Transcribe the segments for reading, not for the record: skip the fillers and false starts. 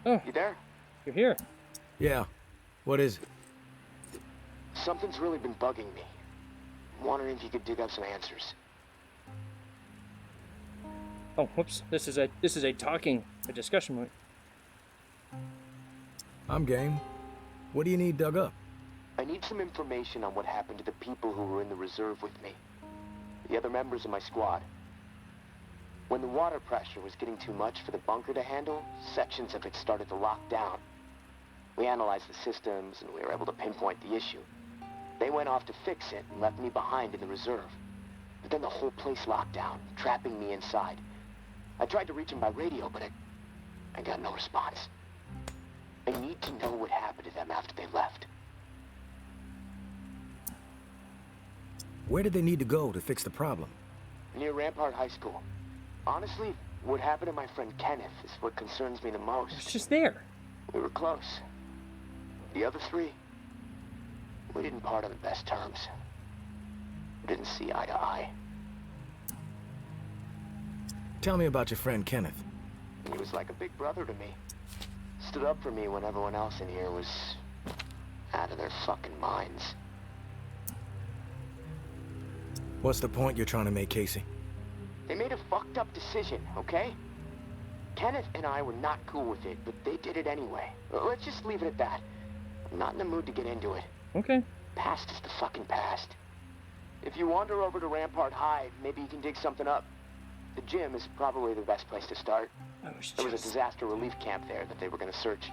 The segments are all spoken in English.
Oh, You there? you're here. Yeah. What is it? Something's really been bugging me. I'm wondering if you could dig up some answers. Oh, whoops. This is a discussion point. I'm game. What do you need dug up? I need some information on what happened to the people who were in the reserve with me. The other members of my squad. When the water pressure was getting too much for the bunker to handle, sections of it started to lock down. We analyzed the systems and we were able to pinpoint the issue. They went off to fix it and left me behind in the reserve. But then the whole place locked down, trapping me inside. I tried to reach them by radio, but I got no response. I need to know what happened to them after they left. Where did they need to go to fix the problem? Near Rampart High School. Honestly, what happened to my friend Kenneth is what concerns me the most. It's just there. We were close. The other three, we didn't part on the best terms. We didn't see eye to eye. Tell me about your friend Kenneth. He was like a big brother to me. Stood up for me when everyone else in here was out of their fucking minds. What's the point you're trying to make, Casey? They made a fucked up decision, okay? Kenneth and I were not cool with it, but they did it anyway. Let's just leave it at that. I'm not in the mood to get into it. Okay. Past is the fucking past. If you wander over to Rampart High, maybe you can dig something up. The gym is probably the best place to start. There was a disaster relief camp there that they were going to search.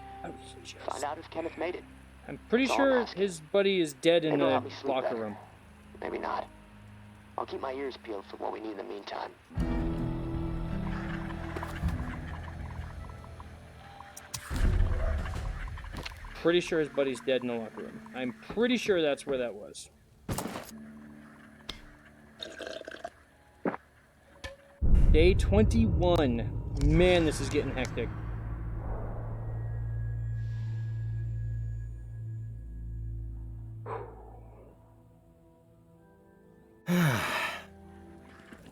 Find out if Kenneth made it. I'm pretty sure his buddy is dead in the locker room. Maybe not. I'll keep my ears peeled for what we need in the meantime. Pretty sure his buddy's dead in the locker room. I'm pretty sure that's where that was. Day 21. Man, this is getting hectic.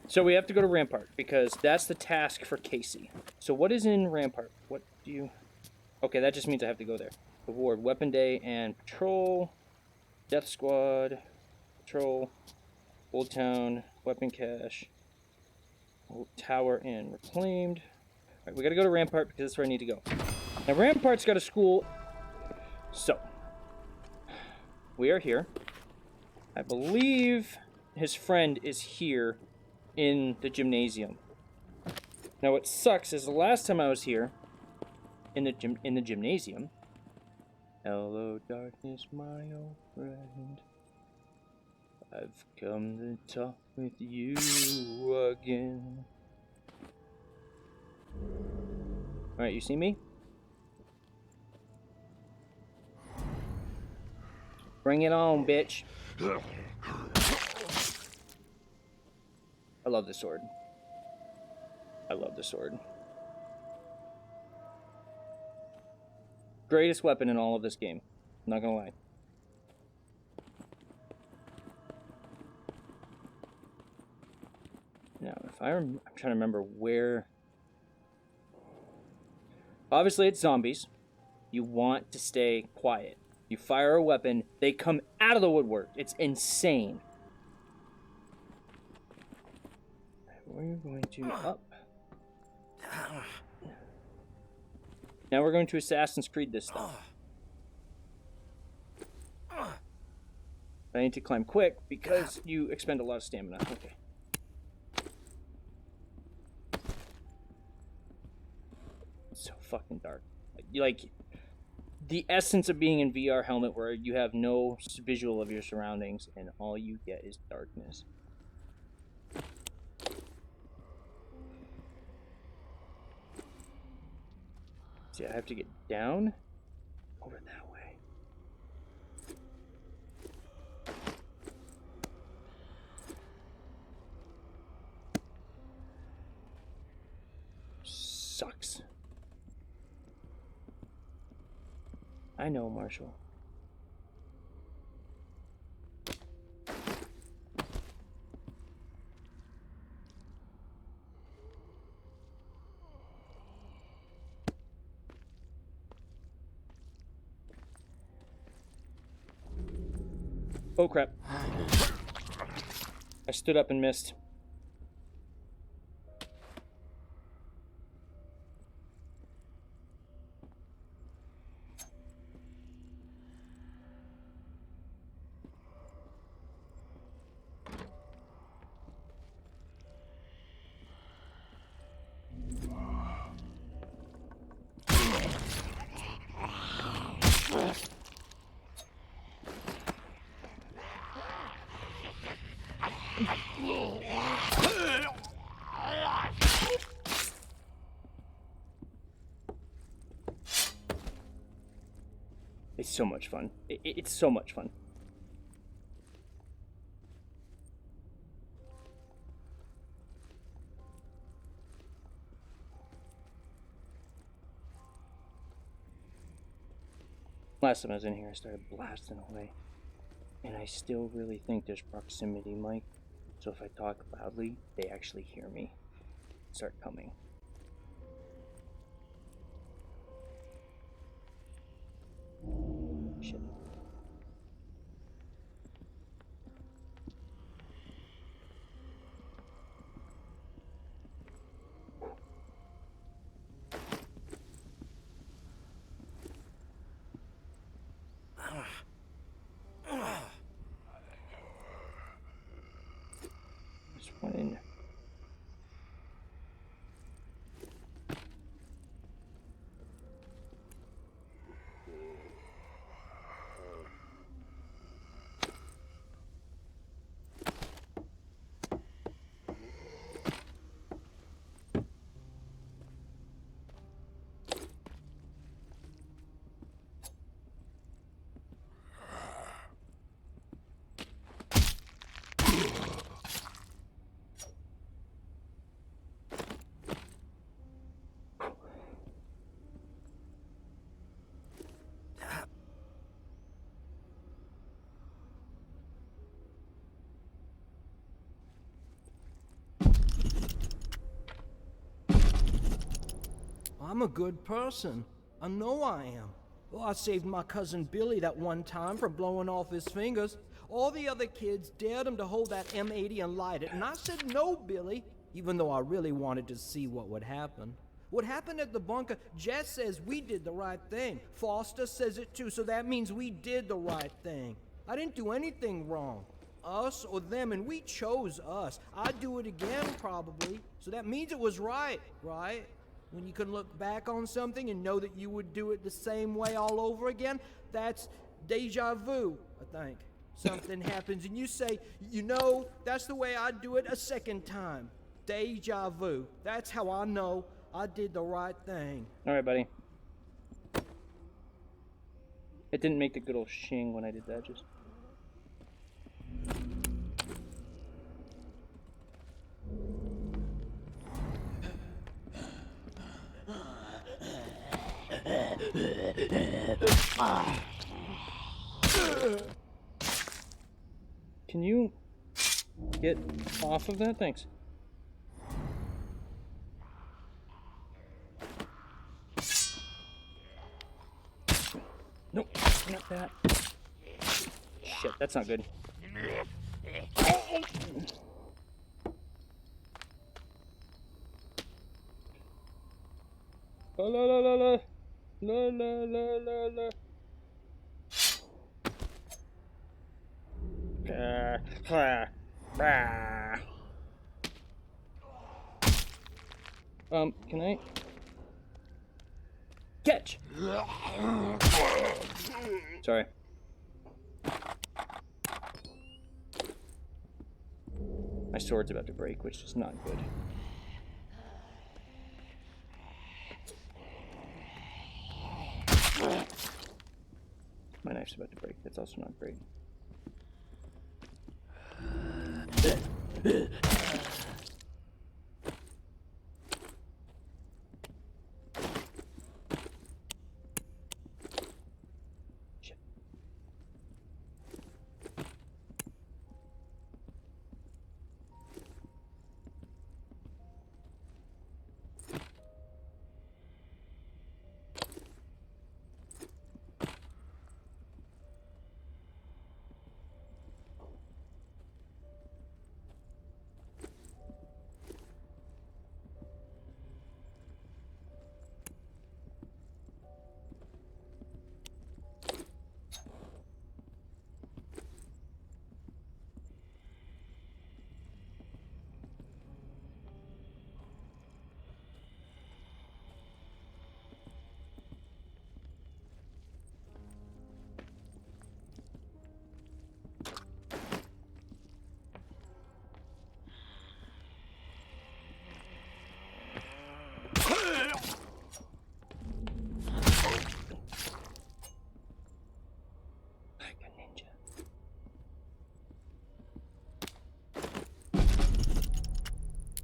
So we have to go to Rampart because that's the task for Casey. So what is in Rampart? What do you... Okay, that just means I have to go there. Reward, Weapon Day and Patrol. Death Squad. Patrol. Old Town. Weapon Cache. Old Tower and Reclaimed. Alright, we gotta go to Rampart because that's where I need to go. Now, Rampart's got a school. So. We are here. I believe his friend is here in the gymnasium. Now, what sucks is the last time I was here in the gymnasium. Hello, darkness, my old friend. I've come to talk with you again. Alright, you see me? Bring it on, bitch. I love the sword. I love the sword. Greatest weapon in all of this game. I'm not gonna lie. Now, if I'm trying to remember where... Obviously, it's zombies. You want to stay quiet. You fire a weapon, they come out of the woodwork. It's insane. We're going to up. Now we're going to Assassin's Creed this stuff. I need to climb quick because you expend a lot of stamina. Okay. It's so fucking dark. Like, the essence of being in VR helmet where you have no visual of your surroundings and all you get is darkness. See, I have to get down over that way. Sucks. I know, Marshall. Oh, crap. I stood up and missed. It's so much fun. It's so much fun. Last time I was in here, I started blasting away. And I still really think there's proximity mic. So if I talk loudly, they actually hear me. Start coming. Shit. There's one in. I'm a good person. I know I am. Well, I saved my cousin Billy that one time from blowing off his fingers. All the other kids dared him to hold that M80 and light it, and I said no, Billy, even though I really wanted to see what would happen. What happened at the bunker, Jess says we did the right thing. Foster says it too, so that means we did the right thing. I didn't do anything wrong. Us or them, and we chose us. I'd do it again, probably. So that means it was right, right? When you can look back on something and know that you would do it the same way all over again, that's deja vu, I think. Something happens and you say, you know, that's the way I'd do it a second time. Deja vu. That's how I know I did the right thing. All right, buddy. It didn't make the good old shing when I did that, just... Can you get off of that? Thanks. Nope, not that. Shit, that's not good. La la la la la. La la la la la. Can I catch? Sorry. My sword's about to break, which is not good. My knife's about to break. That's also not great. Shit.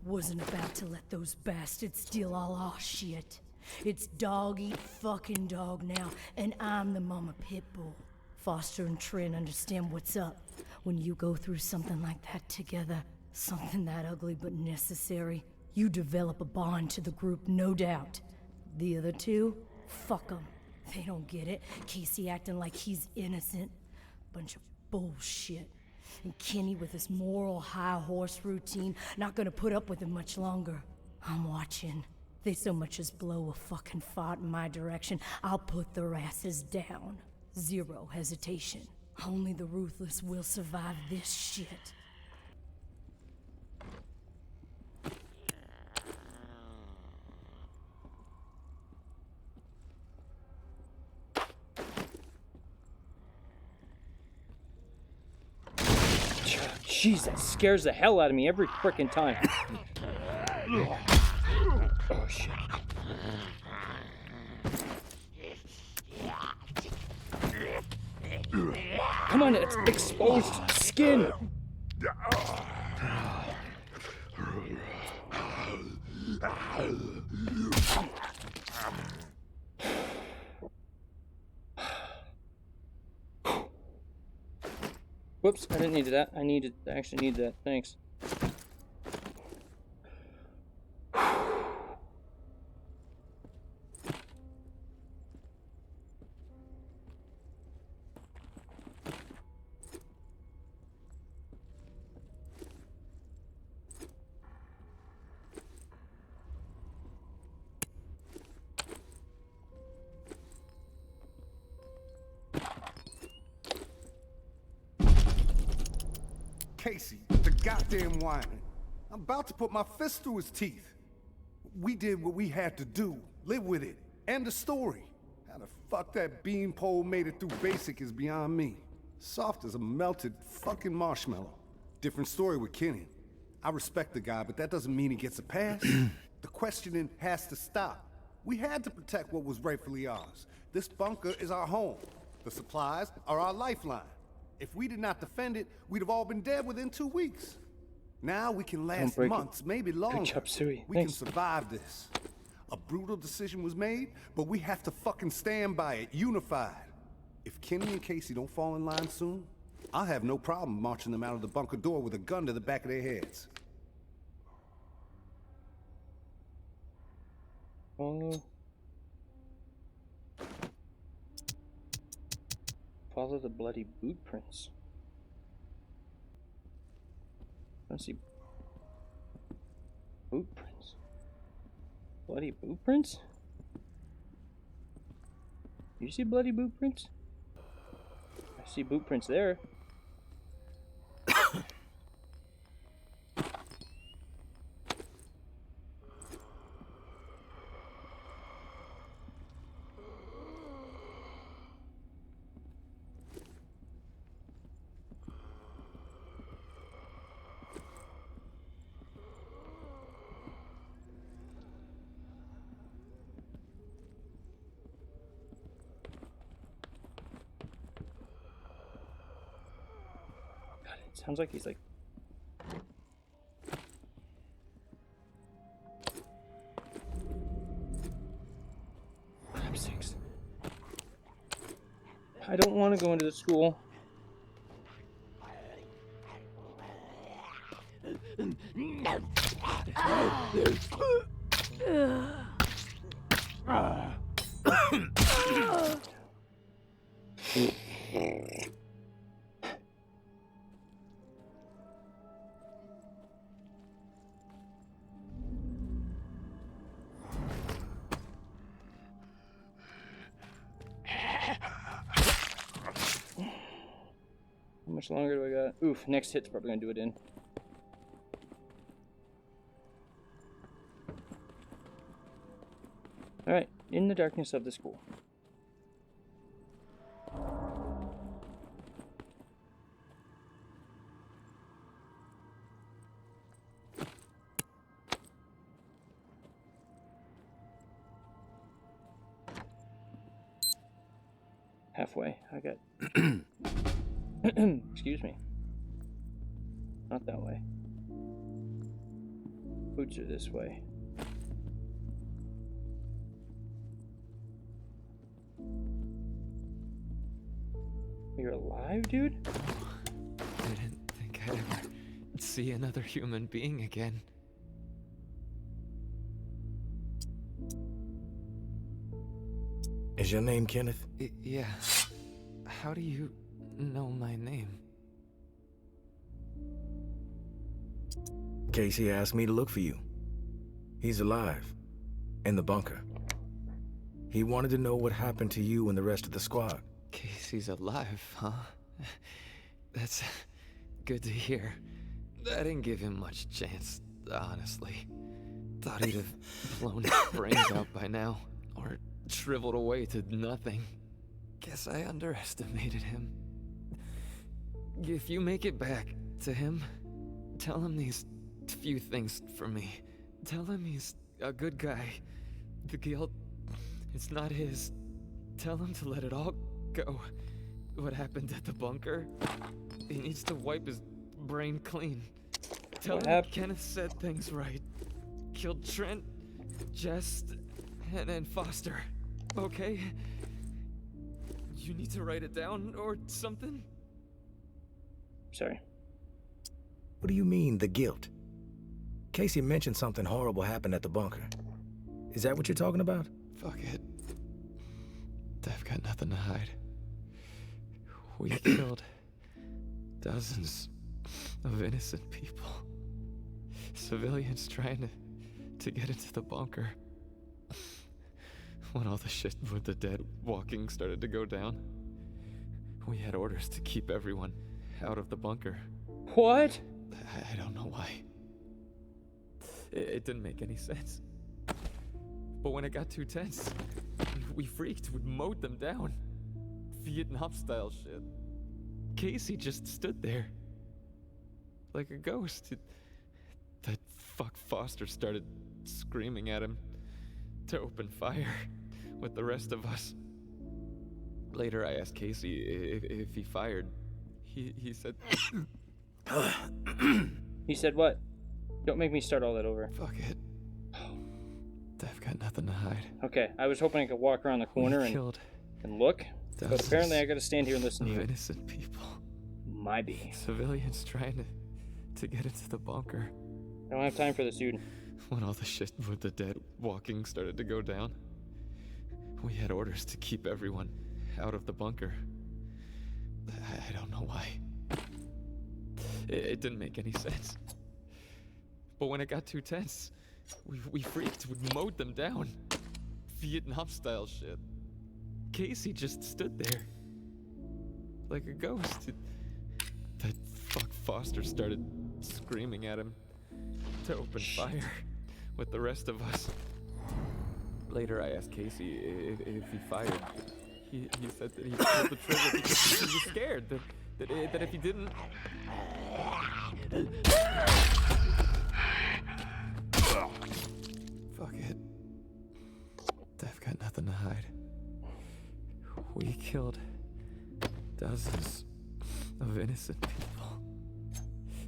Wasn't about to let those bastards steal all our shit. It's dog eat fucking dog now, and I'm the mama pit bull. Foster and Trin understand what's up. When you go through something like that together, something that ugly but necessary, you develop a bond to the group, no doubt. The other two, fuck them. They don't get it. Casey acting like he's innocent. Bunch of bullshit. And Kenny with his moral high horse routine, not gonna put up with it much longer. I'm watching. They so much as blow a fucking fart in my direction, I'll put their asses down. Zero hesitation. Only the ruthless will survive this shit. Jeez, that scares the hell out of me every frickin' time. Oh, shit. Come on, it's exposed skin. Whoops, I didn't need that. I actually need that. Thanks. Casey, the goddamn whining. I'm about to put my fist through his teeth. We did what we had to do. Live with it. End of story. How the fuck that beanpole made it through basic is beyond me. Soft as a melted fucking marshmallow. Different story with Kenny. I respect the guy, but that doesn't mean he gets a pass. The questioning has to stop. We had to protect what was rightfully ours. This bunker is our home. The supplies are our lifeline. If we did not defend it, we'd have all been dead within 2 weeks. Now we can last months, maybe longer. Chop suey. We can survive this. A brutal decision was made, but we have to fucking stand by it, unified. If Kenny and Casey don't fall in line soon, I'll have no problem marching them out of the bunker door with a gun to the back of their heads. Follow the bloody boot prints. Let's see. Boot prints. Bloody boot prints? You see bloody boot prints? I see boot prints there. Sounds like he's like... Crap sakes. I don't want to go into the school. How much longer do I got? Oof, next hit's probably gonna do it in. Alright, in the darkness of the school. Halfway, I got... Excuse me. Not that way. Boots are this way. You're alive, dude? I didn't think I'd ever see another human being again. Is your name Kenneth? Yeah. How do you know my name? Casey asked me to look for you. He's alive. In the bunker. He wanted to know what happened to you and the rest of the squad. Casey's alive, huh? That's good to hear. I didn't give him much chance, honestly. Thought he'd have blown his brains out by now, or shriveled away to nothing. Guess I underestimated him. If you make it back to him, tell him these few things for me. Tell him he's a good guy. The guilt, it's not his. Tell him to let it all go. What happened at the bunker? He needs to wipe his brain clean. Tell him Kenneth said things right. Killed Trent, Jess, and Foster. Okay? You need to write it down or something? Sorry. What do you mean, the guilt? Casey mentioned something horrible happened at the bunker. Is that what you're talking about? Fuck it. I've got nothing to hide. We killed dozens of innocent people. Civilians trying to get into the bunker. When all the shit with the dead walking started to go down, we had orders to keep everyone out of the bunker. What? I don't know why. It didn't make any sense. But when it got too tense, we freaked. We mowed them down. Vietnam-style shit. Casey just stood there. Like a ghost. That fuck Foster started screaming at him to open fire with the rest of us. Later I asked Casey if he fired. He said... He said what? Don't make me start all that over. Fuck it. I've got nothing to hide. Okay, I was hoping I could walk around the corner and look, but apparently I gotta stand here and listen to you. Innocent people. Maybe. Civilians trying to get into the bunker. I don't have time for this, dude. When all the shit with the dead walking started to go down, we had orders to keep everyone out of the bunker. I don't know why. It didn't make any sense. But when it got too tense, we freaked. We mowed them down. Vietnam-style shit. Casey just stood there. Like a ghost. That fuck Foster started screaming at him to open fire with the rest of us. Later I asked Casey if he fired. He said that he pulled the trigger because he was scared that if he didn't... Fuck it. I've got nothing to hide. We killed dozens of innocent people.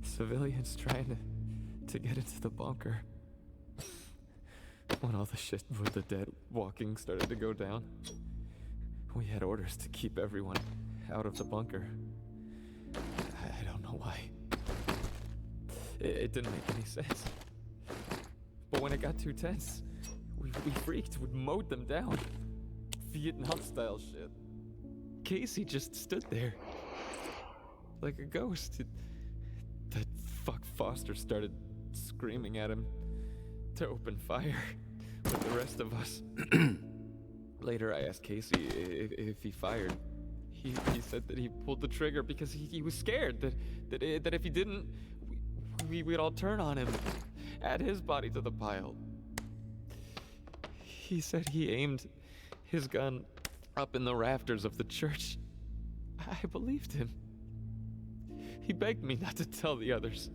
Civilians trying to get into the bunker. When all the shit with the dead walking started to go down, we had orders to keep everyone out of the bunker. I don't know why. It didn't make any sense. But when it got too tense, we freaked. We mowed them down. Vietnam-style shit. Casey just stood there. Like a ghost. That fuck Foster started screaming at him to open fire with the rest of us. Later I asked Casey if he fired. He said that he pulled the trigger because he was scared that if he didn't, we'd all turn on him. Add his body to the pile. He said he aimed his gun up in the rafters of the church. I believed him. He begged me not to tell the others.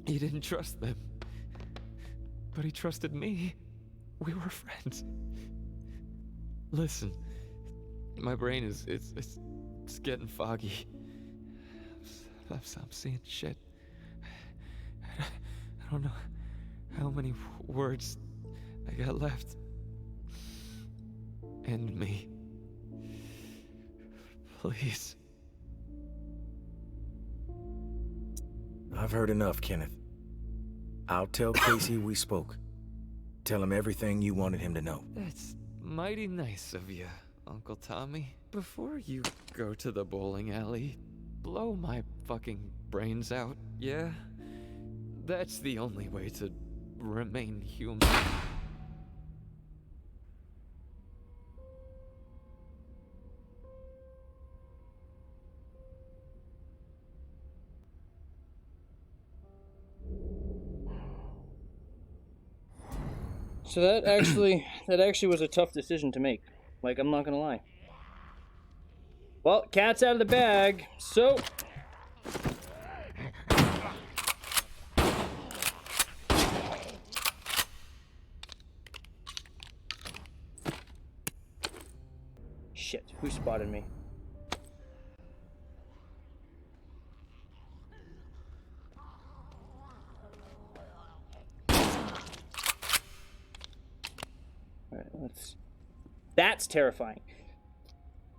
He didn't trust them. But he trusted me. We were friends. Listen, my brain is it's getting foggy. I'm seeing shit. I how many words I got left. End me. Please. I've heard enough, Kenneth. I'll tell Casey we spoke. Tell him everything you wanted him to know. That's mighty nice of you, Uncle Tommy. Before you go to the bowling alley, blow my fucking brains out, yeah? That's the only way to remain human. So that actually was a tough decision to make. Like, I'm not gonna lie. Well, cat's out of the bag, so... Shit, who spotted me? Alright, let's... That's terrifying.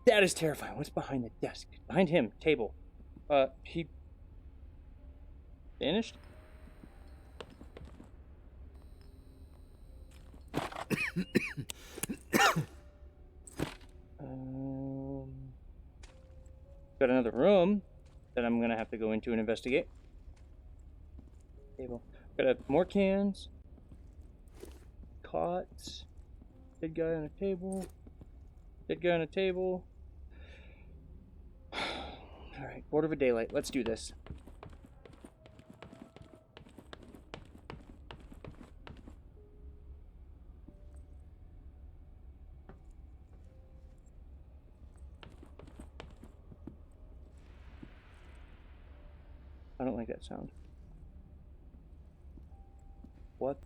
That is terrifying. What's behind the desk? Behind him, table. He... vanished? Got another room that I'm gonna have to go into and investigate. Table. Got more cans. Cots. Dead guy on a table. Dead guy on a table. Alright, Border of Daylight. Let's do this. I don't like that sound. What?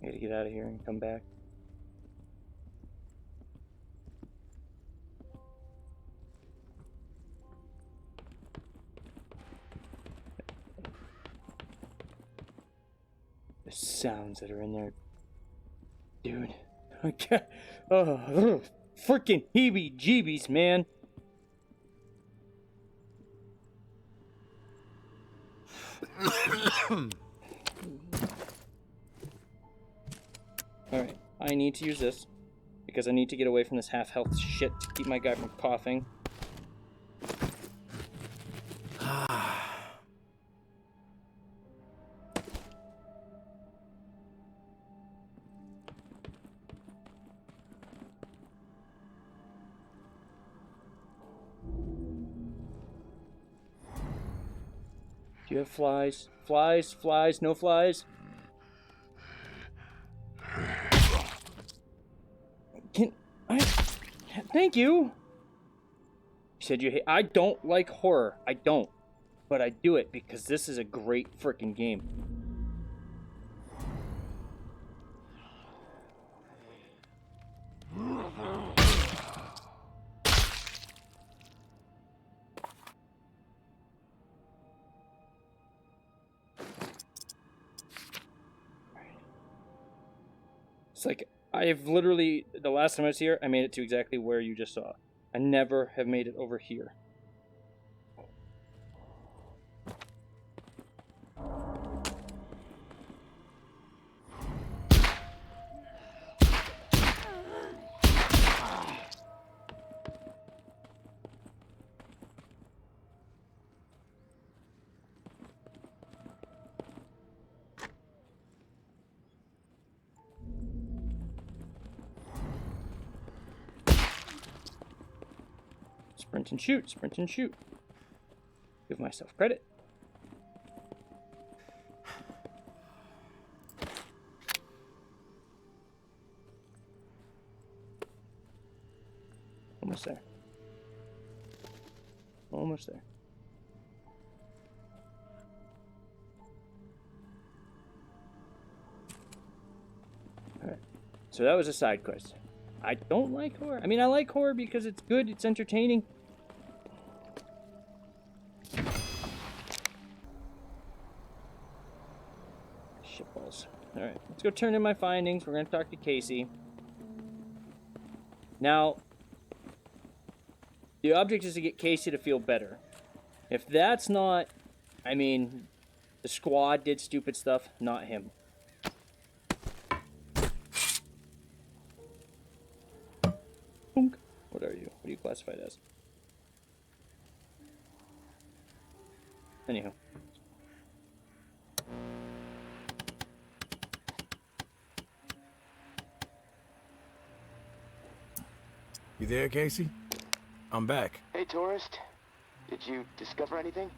I gotta get out of here and come back. The sounds that are in there, dude. I can't. Oh, freaking heebie-jeebies, man. Alright, I need to use this because I need to get away from this half-health shit to keep my guy from coughing. Do you have flies? Flies, flies, no flies? Can I... Thank you! You said you hate... I don't like horror. I don't. But I do it because this is a great freaking game. It's like, I've literally, the last time I was here, I made it to exactly where you just saw. I never have made it over here. Sprint and shoot, sprint and shoot. Give myself credit. Almost there. Almost there. Alright. So that was a side quest. I don't like horror. I mean, I like horror because it's good, it's entertaining. details. Alright, let's go turn in my findings. We're going to talk to Casey. Now, the object is to get Casey to feel better. If that's not... I mean, the squad did stupid stuff, not him. Boonk. What are you? What are you classified as? Anyhow. You there, Casey? I'm back. Hey, tourist. Did you discover anything?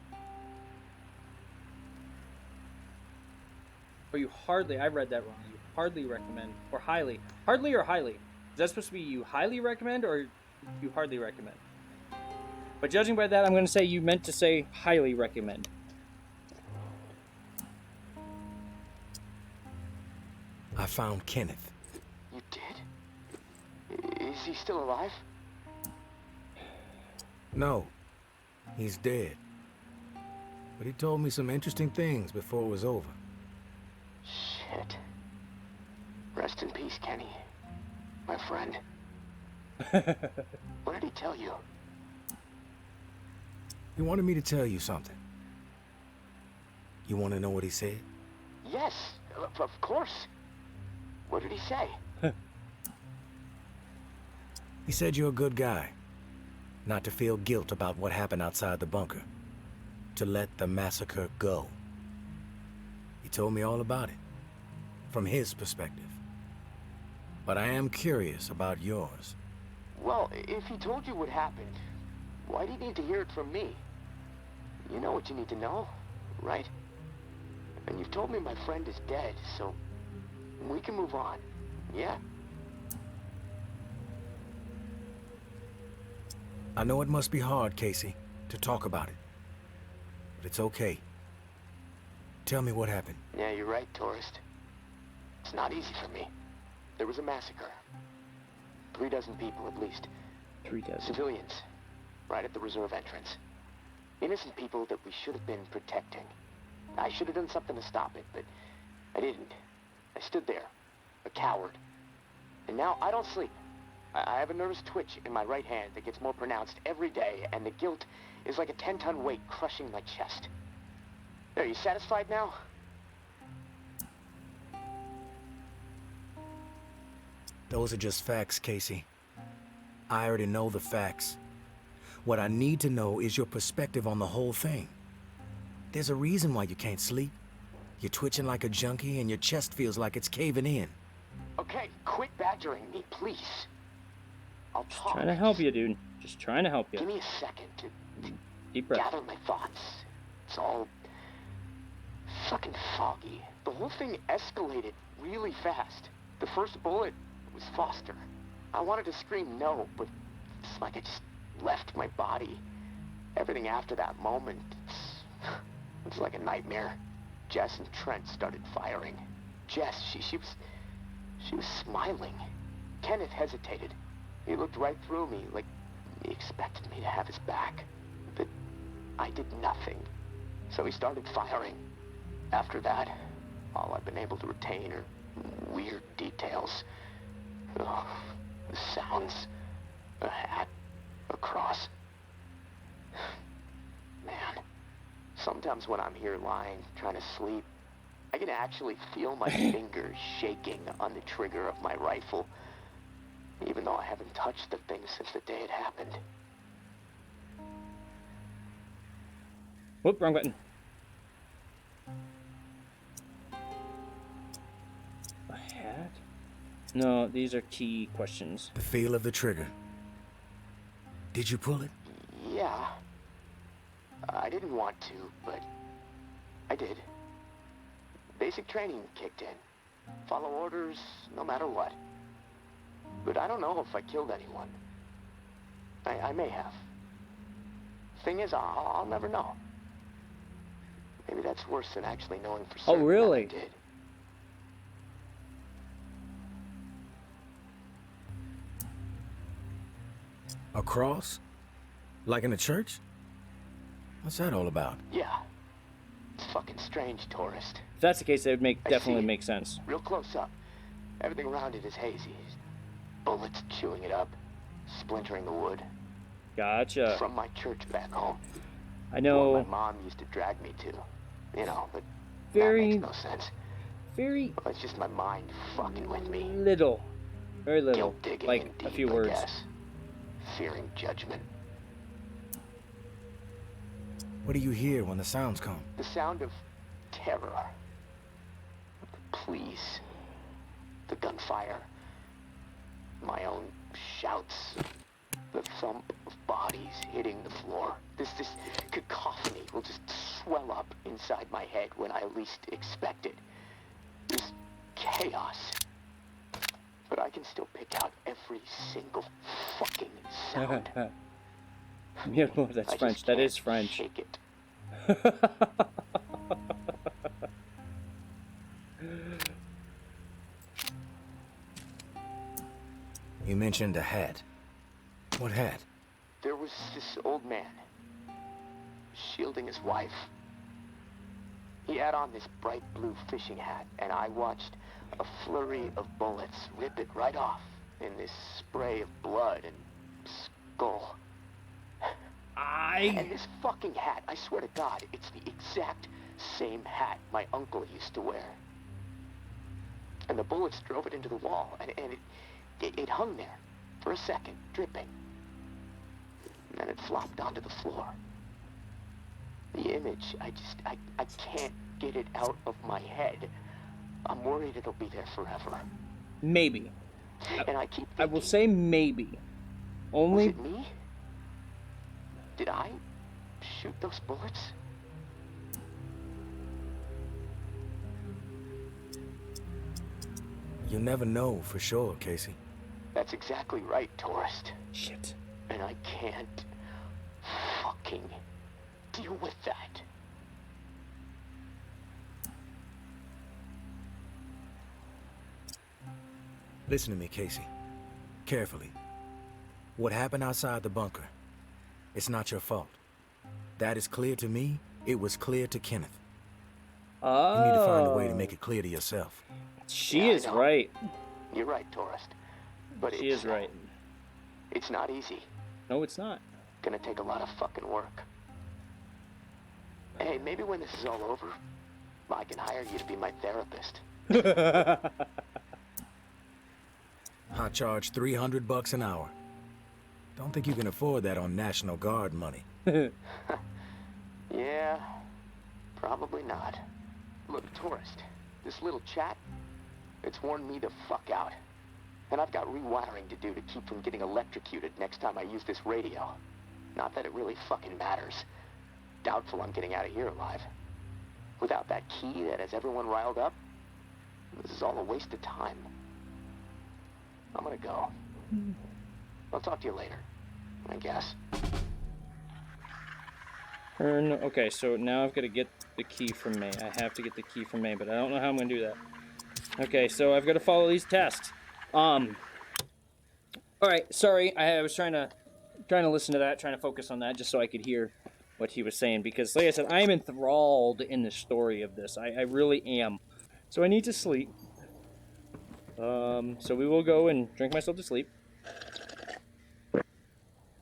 Or you hardly... I read that wrong. You hardly recommend. Or highly. Hardly or highly? Is that supposed to be you highly recommend or you hardly recommend? But judging by that, I'm going to say you meant to say highly recommend. I found Kenneth. You did? Is he still alive? No, he's dead. But he told me some interesting things before it was over. Shit. Rest in peace, Kenny. My friend. What did he tell you? He wanted me to tell you something. You want to know what he said? Yes, of course. What did he say? He said you're a good guy. Not to feel guilt about what happened outside the bunker. To let the massacre go. He told me all about it. From his perspective. But I am curious about yours. Well, if he told you what happened, why do you need to hear it from me? You know what you need to know, right? And you've told me my friend is dead, so we can move on, yeah? I know it must be hard, Casey, to talk about it. But it's okay. Tell me what happened. Yeah, you're right, tourist. It's not easy for me. There was a massacre. 36 people at least. 3,000. Civilians, right at the reserve entrance. Innocent people that we should have been protecting. I should have done something to stop it, but I didn't. I stood there, a coward. And now I don't sleep. I have a nervous twitch in my right hand that gets more pronounced every day, and the guilt is like a 10-ton weight crushing my chest. Are you satisfied now? Those are just facts, Casey. I already know the facts. What I need to know is your perspective on the whole thing. There's a reason why you can't sleep. You're twitching like a junkie and your chest feels like it's caving in. Okay, quit badgering me, please. I'll talk. Trying to help you, dude. Just trying to help you. Give me a second to Deep breath. gather my thoughts. It's all fucking foggy. The whole thing escalated really fast. The first bullet was Foster. I wanted to scream no, but it's like I just left my body. Everything after that moment, it's like a nightmare. Jess and Trent started firing. Jess, she was smiling. Kenneth hesitated. He looked right through me, like he expected me to have his back. But I did nothing. So he started firing. After that, all I've been able to retain are weird details. Oh, the sounds, a hat, a cross. Man, sometimes when I'm here lying, trying to sleep, I can actually feel my fingers shaking on the trigger of my rifle, even though I haven't touched the thing since the day it happened. Whoop, wrong button. A hat? No, these are key questions. The feel of the trigger. Did you pull it? Yeah. I didn't want to, but I did. Basic training kicked in. Follow orders no matter what. But I don't know if I killed anyone. I may have. Thing is, I'll never know. Maybe that's worse than actually knowing for certain. Oh, really? That I did. A cross? Like in a church? What's that all about? Yeah. It's fucking strange, tourist. If that's the case, it would I definitely see it. make sense. Real close up. Everything around it is hazy. Bullets chewing it up, splintering the wood. Gotcha. From my church back home. I One know. my mom used to drag me to. You know, but Very, that makes no sense. very It's just my mind fucking with me. little. Very little. Guilt digging Like in a deep, few I words. guess. Fearing judgment. What do you hear when the sounds come? The sound of terror. The pleas. The gunfire. My own shouts. The thump of bodies hitting the floor. This cacophony will just swell up inside my head when I least expect it. This chaos. But I can still pick out every single fucking sound. Yeah, no, that's I French. just That can't is French. shake it. You mentioned a hat. What hat? There was this old man, shielding his wife. He had on this bright blue fishing hat, and I watched a flurry of bullets rip it right off in this spray of blood and skull. And this fucking hat, I swear to God, it's the exact same hat my uncle used to wear. And the bullets drove it into the wall, and it hung there for a second, dripping. And then it flopped onto the floor. The image, I can't get it out of my head. I'm worried it'll be there forever. Maybe. And I keep I will thinking, say maybe. was Only it me? Did I shoot those bullets? You'll never know for sure, Casey. That's exactly right, tourist. shit. And I can't fucking deal with that. Listen to me, Casey. Carefully. What happened outside the bunker, it's not your fault. That is clear to me. It was clear to Kenneth. Oh. You need to find a way to make it clear to yourself. She Yeah, I is know. right. You're right, tourist. But She it's is right. It's not easy. No, it's not. Gonna take a lot of fucking work. Hey, maybe when this is all over, I can hire you to be my therapist. I charge $300 an hour. Don't think you can afford that on National Guard money. Yeah, probably not. Look, tourist, this little chat, it's worn me the fuck out. And I've got rewiring to do to keep from getting electrocuted next time I use this radio. Not that it really fucking matters. Doubtful I'm getting out of here alive. Without that key that has everyone riled up, this is all a waste of time. I'm gonna go. I'll talk to you later, I guess. Okay, so now I've got to get the key from May. I have to get the key from May, but I don't know how I'm going to do that. Okay, so I've got to follow these tasks. Alright, sorry. I was trying to listen to that, trying to focus on that, just so I could hear what he was saying, because like I said, I am enthralled in the story of this. I really am. So I need to sleep. So we will go and drink myself to sleep.